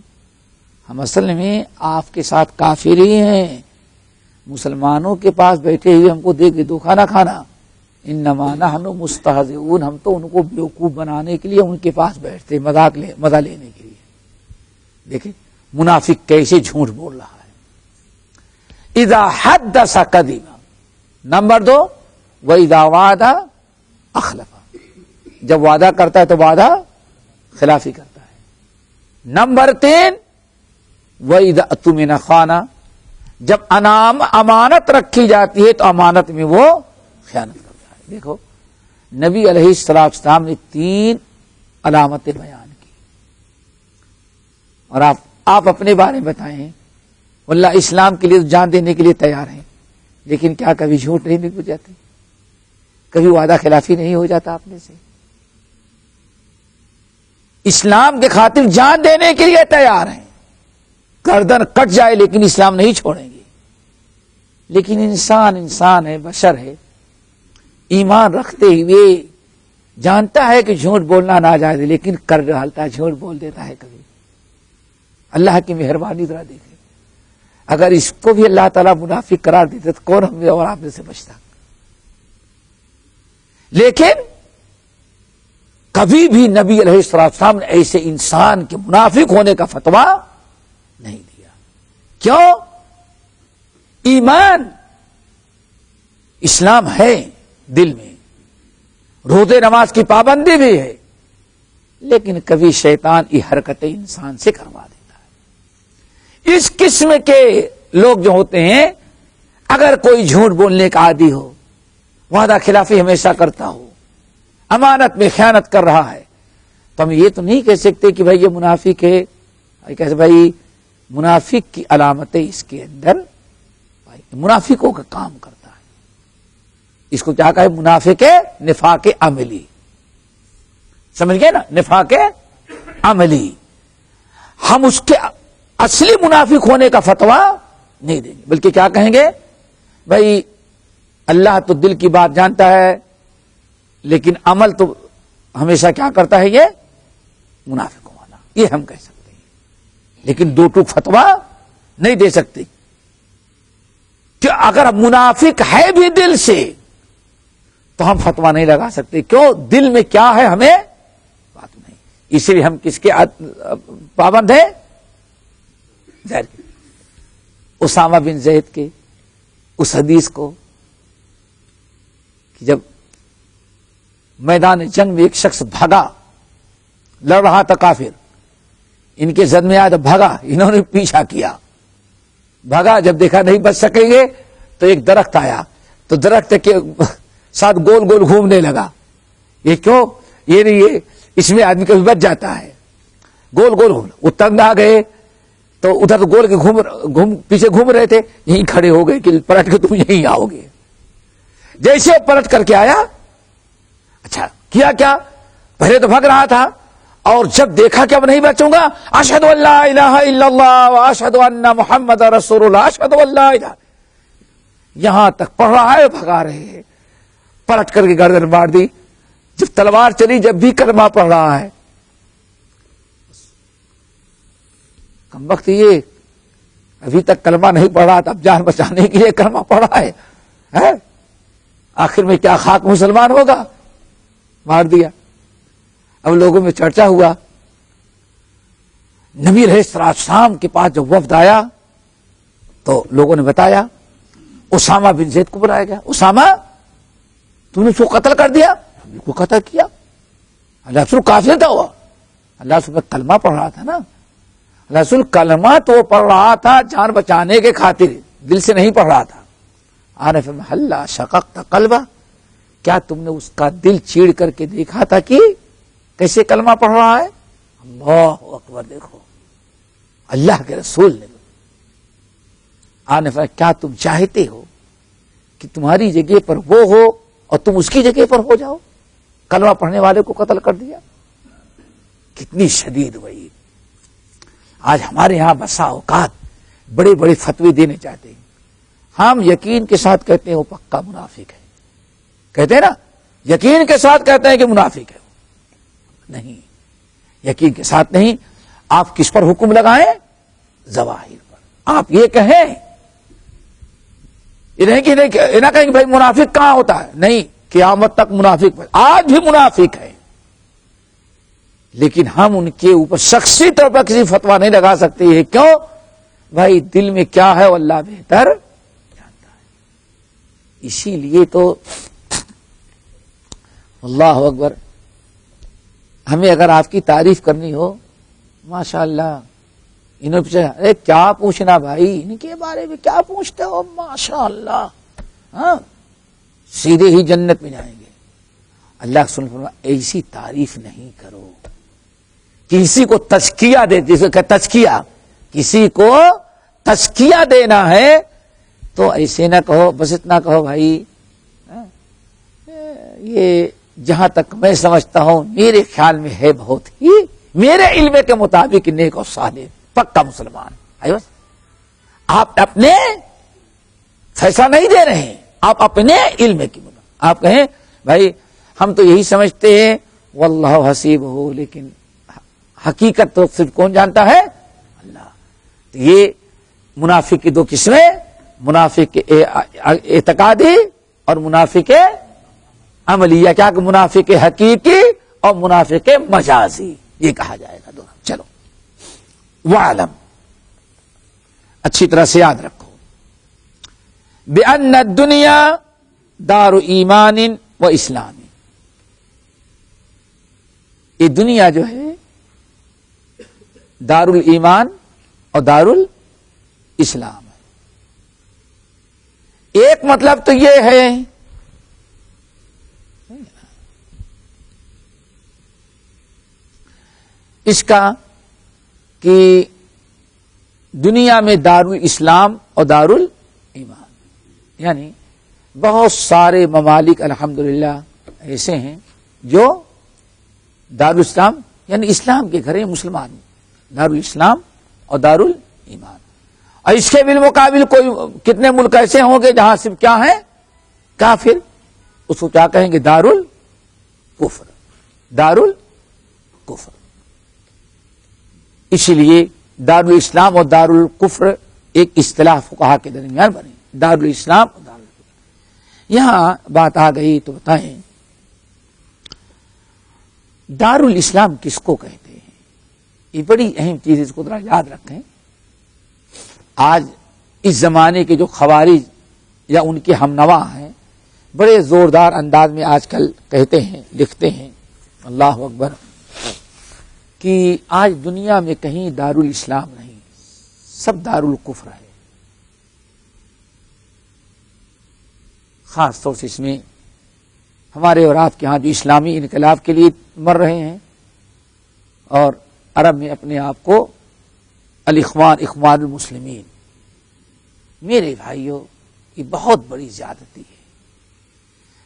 ہم اصل میں آپ کے ساتھ کافر ہی ہیں، مسلمانوں کے پاس بیٹھے ہوئے ہم کو دیکھ کے دھوکہ نہ کھانا، انما نحن مستہزئون، ہم تو ان کو بیوقوف بنانے کے لیے ان کے پاس بیٹھتے، مزہ لینے کے لیے۔ دیکھیں منافق کیسے جھوٹ بول رہا ہے۔ اذا حدث کذب، نمبر 2 واذا وعد اخلف، جب وعدہ کرتا ہے تو وعدہ خلافی کرتا ہے۔ نمبر 3 واذا اؤتمن خان، جب امانت رکھی جاتی ہے تو امانت میں وہ خیانت کرتا ہے۔ دیکھو نبی علیہ السلام نے 3 علامتیں بیان کی، اور آپ اپنے بارے میں بتائیں، واللہ اسلام کے لیے جان دینے کے لیے تیار ہیں، لیکن کیا کبھی جھوٹ نہیں نکل جاتے؟ کبھی وعدہ خلافی نہیں ہو جاتا آپ میں سے؟ اسلام کے خاطر جان دینے کے لیے تیار ہیں، گردن کٹ جائے لیکن اسلام نہیں چھوڑیں گے. لیکن انسان ہے، بشر ہے، ایمان رکھتے ہوئے جانتا ہے کہ جھوٹ بولنا ناجائز ہے، لیکن کر ڈالتا ہے، جھوٹ بول دیتا ہے. کبھی اللہ کی مہربانی ذرا دیکھیں، اگر اس کو بھی اللہ تعالیٰ منافق قرار دیتے تو کون ہم اور آپ میں سے بچتا؟ لیکن کبھی بھی نبی علیہ السلام نے ایسے انسان کے منافق ہونے کا فتویٰ نہیں دیا. کیوں؟ ایمان اسلام ہے دل میں، روزے نماز کی پابندی بھی ہے، لیکن کبھی شیطان یہ حرکتیں انسان سے کروا دیتا ہے. اس قسم کے لوگ جو ہوتے ہیں، اگر کوئی جھوٹ بولنے کا عادی ہو، وعدہ خلافی ہمیشہ کرتا ہو، امانت میں خیانت کر رہا ہے، تو ہم یہ تو نہیں کہہ سکتے کہ بھائی یہ منافق ہے. کیسے بھائی؟ منافق کی علامتیں اس کے اندر منافقوں کا کام کرتا ہے. اس کو کیا کہے؟ منافق نفاق عملی. سمجھ گئے نا؟ نفاق عملی. ہم اس کے اصلی منافق ہونے کا فتویٰ نہیں دیں گے، بلکہ کیا کہیں گے؟ بھائی اللہ تو دل کی بات جانتا ہے، لیکن عمل تو ہمیشہ کیا کرتا ہے؟ یہ منافق والا. یہ ہم کہہ سکتے ہیں، لیکن دو ٹوک فتویٰ نہیں دے سکتے. کہ اگر منافق ہے بھی دل سے تو ہم فتویٰ نہیں لگا سکتے. کیوں؟ دل میں کیا ہے ہمیں بات نہیں. اس لیے ہم کس کے پابند ہیں؟ زید کے. اسامہ بن زید کے اس حدیث کو کہ جب میدان جنگ میں ایک شخص بھاگا، لڑ رہا تھا کافر، ان کے زد میں آیا تو بھاگا، انہوں نے پیچھا کیا، بھاگا، جب دیکھا نہیں بچ سکیں گے تو ایک درخت آیا، تو درخت کے ساتھ گول گول گھومنے لگا. یہ کیوں؟ یہ نہیں، یہ اس میں آدمی کبھی بچ جاتا ہے. گول گول گھوم، وہ تنگ آ گئے تو ادھر تو گول کے پیچھے گھوم رہے تھے، یہیں کھڑے ہو گئے کہ پلٹ کے تم یہیں آؤ گے. جیسے پلٹ کر کے آیا، اچھا کیا پہلے تو بھگ رہا تھا، اور جب دیکھا کہ اب نہیں بچوں گا، اشہد ان لا الہ الا اللہ واشہد ان محمد رسول اللہ، اشہد ان لا الہ، یہاں تک پڑھ رہا ہے، بھگا رہے ہیں، پلٹ کر کے گردن مار دی. جب تلوار چلی، جب بھی کلمہ پڑھ رہا ہے، کم وقت یہ ابھی تک کلمہ نہیں پڑھ رہا تھا، اب جان بچانے کے لیے کلمہ پڑھ رہا ہے. آخر میں کیا خاک مسلمان ہوگا؟ مار دیا. اب لوگوں میں چرچا ہوا. نبی علیہ السلام کے پاس جب وفد آیا تو لوگوں نے بتایا، اسامہ بن زید کو بلایا گیا. اسامہ تو نے اس کو قتل کر دیا؟ کو قتل کیا. اللہ رسول کافر تھا، ہوا اللہ رسول کلمہ پڑھ رہا تھا نا. اللہ رسول کلمہ تو پڑھ رہا تھا جان بچانے کے خاطر، دل سے نہیں پڑھ رہا تھا. عارف محلہ شققت قلبہ، کیا تم نے اس کا دل چیڑ کر کے دیکھا تھا کہ کیسے کلمہ پڑھ رہا ہے؟ اللہ اکبر. دیکھو اللہ کے رسول نے آنے پر، کیا تم چاہتے ہو کہ تمہاری جگہ پر وہ ہو اور تم اس کی جگہ پر ہو جاؤ؟ کلمہ پڑھنے والے کو قتل کر دیا. کتنی شدید وعید. آج ہمارے ہاں بسا اوقات بڑے بڑے فتوے دینے چاہتے ہیں، ہم یقین کے ساتھ کہتے ہیں وہ پکا منافق ہے، کہتے ہیں نا، یقین کے ساتھ کہتے ہیں کہ منافق ہے. نہیں، یقین کے ساتھ نہیں. آپ کس پر حکم لگائیں؟ ظواہر پر. آپ یہ کہیں، یہ نہیں کہ نہ کہیں کہ بھائی منافق کہاں ہوتا ہے، نہیں، قیامت تک منافق پر. آج بھی منافق ہے، لیکن ہم ان کے اوپر شخصی طور پر کسی فتویٰ نہیں لگا سکتے. یہ کیوں؟ بھائی دل میں کیا ہے وہ اللہ بہتر جانتا ہے. اسی لیے تو اللہ اکبر، ہمیں اگر آپ کی تعریف کرنی ہو، ماشاء اللہ، انہوں نے ارے کیا پوچھنا بھائی، ان کے بارے میں کیا پوچھتے ہو، ماشاء اللہ. ہاں سیدھے ہی جنت میں جائیں گے. اللہ سن فرمایا ایسی تعریف نہیں کرو. کسی کو تزکیہ دے، جسے کہ تزکیہ، کسی کو تزکیہ دینا ہے تو ایسے نہ کہو، بس اتنا کہو بھائی یہ جہاں تک میں سمجھتا ہوں میرے خیال میں ہے بہت ہی میرے علم کے مطابق نیک اور صالح پکا مسلمان ہے. بس آپ اپنے فیصلہ نہیں دے رہے ہیں، آپ اپنے علم کی آپ کہیں بھائی ہم تو یہی سمجھتے ہیں واللہ حسیب ہو، لیکن حقیقت تو صرف کون جانتا ہے؟ اللہ. تو یہ منافق کی دو قسمیں، منافق اعتقادی اور منافق عملیہ. کیا کہ منافق حقیقی اور منافق مجازی یہ کہا جائے گا دونوں. چلو وعلم، اچھی طرح سے یاد رکھو، بأن الدنیا دار ایمان و اسلام. یہ دنیا جو ہے دار الایمان اور دار الاسلام ہے. ایک مطلب تو یہ ہے اس کا کہ دنیا میں دار الاسلام اور دار الایمان، یعنی بہت سارے ممالک الحمدللہ ایسے ہیں جو دار الاسلام یعنی اسلام کے گھر ہیں، مسلمان دار الاسلام اور دار الایمان. اور اس کے بالمقابل کوئی کتنے ملک ایسے ہوں گے جہاں صرف کیا ہیں؟ کافر. اس کو کیا کہیں گے؟ دار الکفر. دار الکفر. اسی لیے دار الاسلام اور دار الکفر ایک اصطلاح فقہا کے درمیان بنے، دار الاسلام اور دار الکفر. یہاں بات آ گئی تو بتائیں دار الاسلام کس کو کہتے ہیں؟ یہ بڑی اہم چیز، اس کو ذرا یاد رکھیں. آج اس زمانے کے جو خوارج یا ان کے ہم نوا ہیں بڑے زوردار انداز میں آج کل کہتے ہیں، لکھتے ہیں، اللہ اکبر، کہ آج دنیا میں کہیں دار الاسلام نہیں، سب دار الکفر ہے. خاص طور سے اس میں ہمارے اور آپ کے ہاں جو اسلامی انقلاب کے لیے مر رہے ہیں اور عرب میں اپنے آپ کو الاخوان اخوان المسلمین. میرے بھائیوں یہ بہت بڑی زیادتی ہے.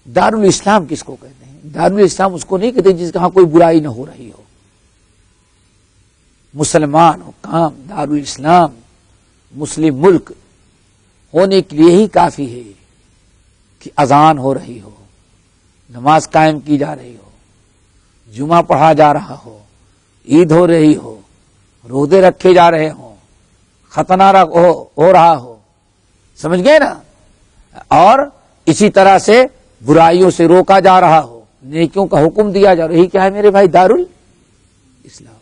دار الاسلام کس کو کہتے ہیں؟ دار الاسلام اس کو نہیں کہتے جس کے ہاں کوئی برائی نہ ہو رہی ہو. مسلمان حکام دار الاسلام مسلم ملک ہونے کے لیے ہی کافی ہے کہ اذان ہو رہی ہو، نماز قائم کی جا رہی ہو، جمعہ پڑھا جا رہا ہو، عید ہو رہی ہو، روزے رکھے جا رہے ہوں، ختنہ ہو رہا ہو. سمجھ گئے نا؟ اور اسی طرح سے برائیوں سے روکا جا رہا ہو، نیکیوں کا حکم دیا جا رہا. یہی کیا ہے میرے بھائی؟ دار الاسلام.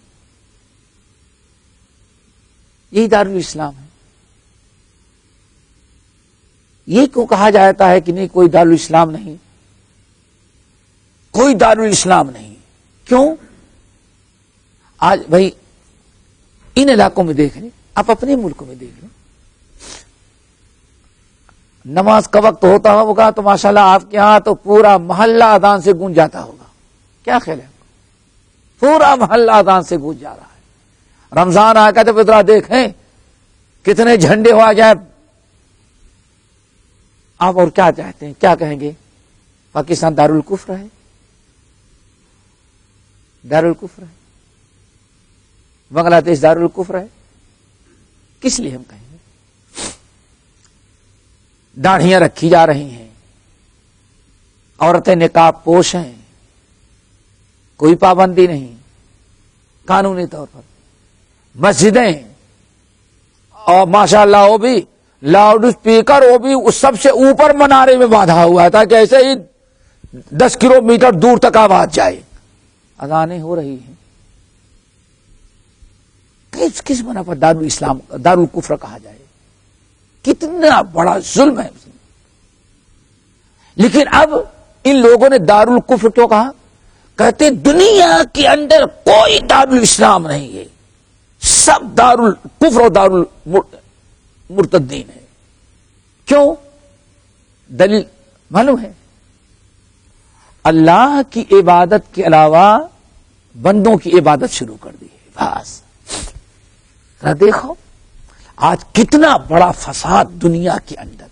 یہی دار الاسلام ہے. یہ کیوں کہا جاتا ہے کہ نہیں کوئی دار الاسلام نہیں، کوئی دار الاسلام نہیں؟ کیوں؟ آج بھائی ان علاقوں میں دیکھ لیں، آپ اپنے ملک میں دیکھ لیں، نماز کا وقت ہوتا ہوگا تو ماشاءاللہ آپ کے ہاں تو پورا محلہ اذان سے گونج جاتا ہوگا. کیا خیال ہے؟ پورا محلہ اذان سے گونج جا رہا ہے. رمضان آ کر تو ذرا دیکھیں کتنے جھنڈے ہو جائیں. آپ اور کیا چاہتے ہیں؟ کیا کہیں گے؟ پاکستان دار الکفر ہے، دار الکفر ہے. بنگلہ دیش دار الکفر ہے. کس لیے ہم کہیں گے؟ داڑھیاں رکھی جا رہی ہیں، عورتیں نقاب پوش ہیں، کوئی پابندی نہیں قانونی طور پر. مسجدیں اور ماشاءاللہ وہ بھی لاؤڈ اسپیکر، وہ بھی سب سے اوپر منارے میں باندھا ہوا تھا کہ ایسے ہی 10 کلومیٹر دور تک آواز جائے. اذانیں ہو رہی ہیں. کس بنا پر دار الاسلام دار الکفر کہا جائے؟ کتنا بڑا ظلم ہے. لیکن اب ان لوگوں نے دار الکفر کیوں کہا؟ کہتے دنیا کے اندر کوئی دار الاسلام نہیں ہے، سب دار الکفر اور دار المرتدین ہے. کیوں؟ دلیل معلوم ہے؟ اللہ کی عبادت کے علاوہ بندوں کی عبادت شروع کر دی ہے. بس ذرا دیکھو آج کتنا بڑا فساد دنیا کے اندر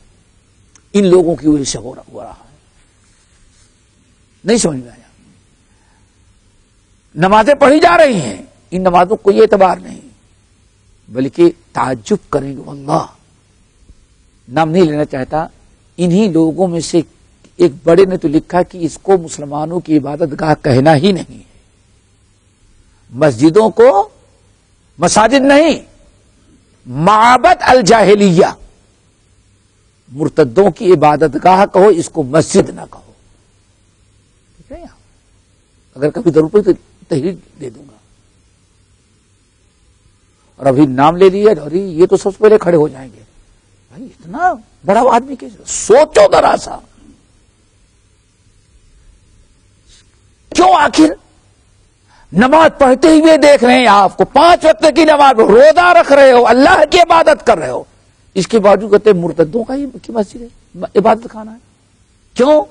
ان لوگوں کی وجہ سے ہو رہا ہے. نہیں سمجھ میں آیا؟ نمازیں پڑھی جا رہی ہیں، ان نمازوں کو کوئی اعتبار نہیں، بلکہ تعجب کریں گے. اللہ نام نہیں لینا چاہتا، انہی لوگوں میں سے ایک بڑے نے تو لکھا کہ اس کو مسلمانوں کی عبادت گاہ کہنا ہی نہیں ہے. مسجدوں کو مساجد نہیں، معبد الجاہلیہ، مرتدوں کی عبادت گاہ کہو، اس کو مسجد نہ کہو. ٹھیک ہے؟ اگر کبھی ضرورت پڑی تو تحریر دے دوں گا. اور ابھی نام لے لیا اور یہ تو سب سے پہلے کھڑے ہو جائیں گے. بھائی اتنا بڑا آدمی کیسے؟ سوچو ذرا سا. کیوں؟ آخر نماز پڑھتے ہوئے دیکھ رہے ہیں آپ کو، 5 وقت کی نماز، روزہ رکھ رہے ہو، اللہ کی عبادت کر رہے ہو، اس کے باوجود کہتے ہیں مرتدوں کا کی مسجد ہے، عبادت خانہ ہے. کیوں؟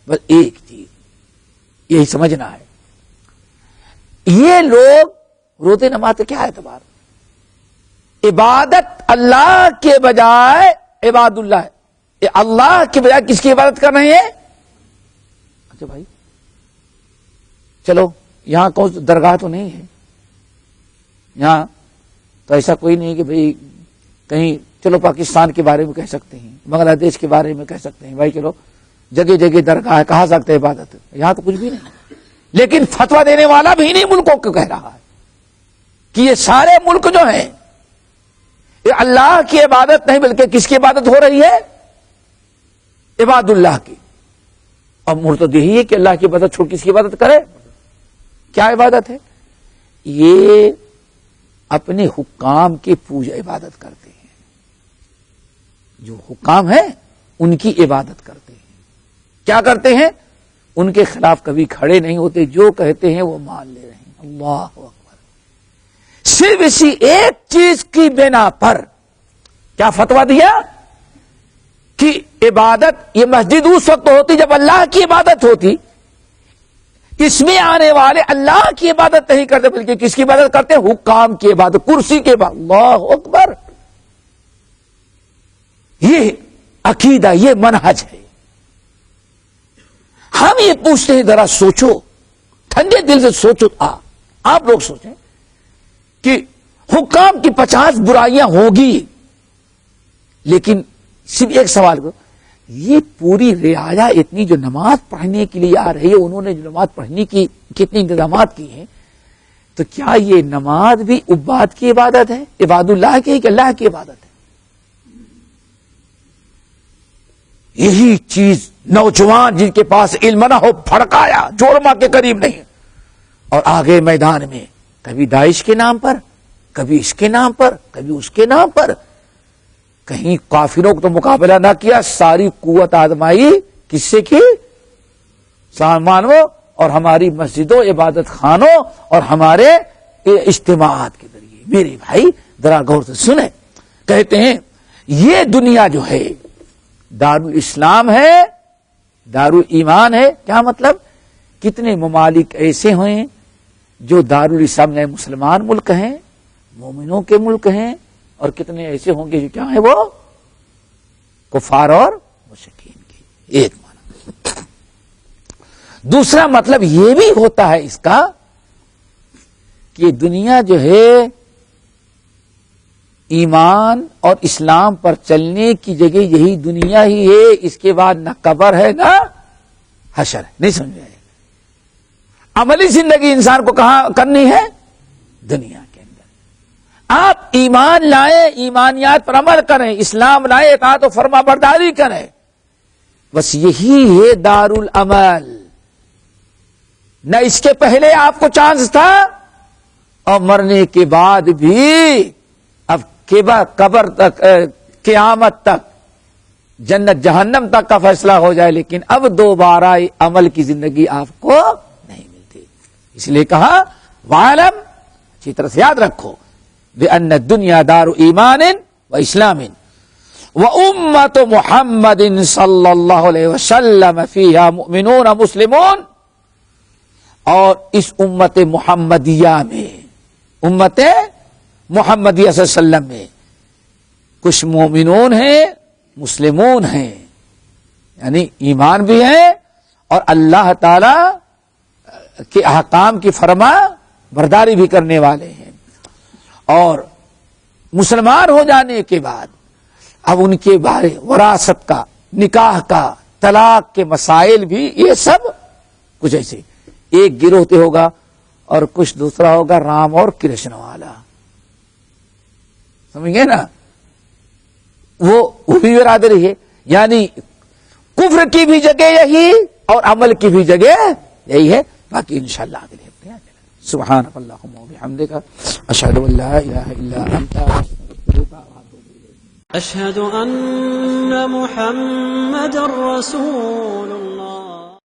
بس ایک چیز یہی سمجھنا ہے، یہ لوگ روزے نماز سے کیا اعتبار؟ عبادت اللہ کے بجائے عباد اللہ ہے. اللہ کے بجائے کس کی عبادت کر رہے ہیں؟ اچھا بھائی چلو یہاں کون درگاہ تو نہیں ہے، یہاں تو ایسا کوئی نہیں کہ بھئی کہیں چلو پاکستان کے بارے میں کہہ سکتے ہیں، بنگلہ دیش کے بارے میں کہہ سکتے ہیں، بھائی چلو جگہ جگہ درگاہ ہے، کہا سکتے عبادت. یہاں تو کچھ بھی نہیں. لیکن فتویٰ دینے والا بھی نہیں ملکوں کو کہہ رہا ہے کہ یہ سارے ملک جو ہیں یہ اللہ کی عبادت نہیں بلکہ کس کی عبادت ہو رہی ہے؟ عباد اللہ کی. اور مرتد یہی ہے کہ اللہ کی عبادت چھوڑ کس کی عبادت کرے؟ کیا عبادت ہے؟ یہ اپنے حکام کی پوجا عبادت کرتے ہیں. جو حکام ہیں ان کی عبادت کرتے ہیں. کیا کرتے ہیں؟ ان کے خلاف کبھی کھڑے نہیں ہوتے، جو کہتے ہیں وہ مان لے رہے ہیں. اللہ اکبر. صرف اسی ایک چیز کی بنا پر کیا فتویٰ دیا کہ عبادت یہ مسجد اس وقت ہوتی جب اللہ کی عبادت ہوتی. اس میں آنے والے اللہ کی عبادت نہیں کرتے بلکہ کس کی عبادت کرتے؟ حکام کی عبادت، کرسی کی عبادت. اللہ اکبر. یہ عقیدہ، یہ منہج ہے. ہم یہ پوچھتے ہیں ذرا سوچو، ٹھنڈے دل سے سوچو. آپ لوگ سوچیں کہ حکام کی 50 برائیاں ہوگی، لیکن صرف ایک سوال کو، یہ پوری رعایا اتنی جو نماز پڑھنے کے لیے آ رہی ہے، انہوں نے جو نماز پڑھنے کی کتنے انتظامات کی ہیں، تو کیا یہ نماز بھی عباد کی عبادت ہے؟ عباد اللہ کی کہ اللہ کی عبادت ہے؟ یہی چیز نوجوان جن کے پاس علم نہ ہو پھڑکایا، جورما کے قریب نہیں، اور آگے میدان میں کبھی داعش کے نام پر، کبھی اس کے نام پر، کبھی اس کے نام پر. کہیں کافروں کو تو مقابلہ نہ کیا، ساری قوت آزمائی کس سے کی؟ سامانوں اور ہماری مسجدوں، عبادت خانوں اور ہمارے اجتماعات کے ذریعے. میرے بھائی ذرا غور سے سنیں. کہتے ہیں یہ دنیا جو ہے دارالاسلام ہے، دارالایمان ہے. کیا مطلب؟ کتنے ممالک ایسے ہیں جو دارالاسلام میں مسلمان ملک ہیں، مومنوں کے ملک ہیں، اور کتنے ایسے ہوں گے جو کیا ہیں وہ کفار اور مشرکین کے. ایک معنی. دوسرا مطلب یہ بھی ہوتا ہے اس کا کہ دنیا جو ہے ایمان اور اسلام پر چلنے کی جگہ یہی دنیا ہی ہے. اس کے بعد نہ قبر ہے نہ حشر ہے. نہیں سمجھ آئے؟ عملی زندگی انسان کو کہاں کرنی ہے؟ دنیا کے اندر. آپ ایمان لائیں، ایمانیات پر عمل کریں، اسلام لائیں، اطاعت و فرما برداری کریں. بس یہی ہے دارالعمل. نہ اس کے پہلے آپ کو چانس تھا اور مرنے کے بعد بھی. اب قبر تک، قیامت تک، جنت جہنم تک کا فیصلہ ہو جائے، لیکن اب دوبارہ عمل کی زندگی آپ کو نہیں ملتی. اس لیے کہا وَعَلَمْ، اچھی طرح سے یاد رکھو، بِأَنَّ الدُّنْيَا دَارُ ایمان و اسلام. وَأُمَّةُ مُحَمَّدٍ صلی اللہ علیہ وسلم فیہا مؤمنون مسلمون، اور اس امت محمدیہ میں، امت محمدیہ صلی اللہ علیہ وسلم میں کچھ مومنون ہیں، مسلمون ہیں، یعنی ایمان بھی ہے اور اللہ تعالی کے احکام کی فرما برداری بھی کرنے والے ہیں، اور مسلمان ہو جانے کے بعد اب ان کے بارے وراثت کا، نکاح کا، طلاق کے مسائل بھی، یہ سب کچھ ایسے ایک گروہ ہوگا اور کچھ دوسرا ہوگا رام اور کرشن والا، سمجھ گئے نا؟ وہ بھی برادری ہے، یعنی کفر کی بھی جگہ یہی اور عمل کی بھی جگہ یہی ہے۔ باقی انشاءاللہ اگلے ہفتے سبحانک اللہم و بحمدک اشہد ان لا الہ الا انت أشهد أن محمد رسول الله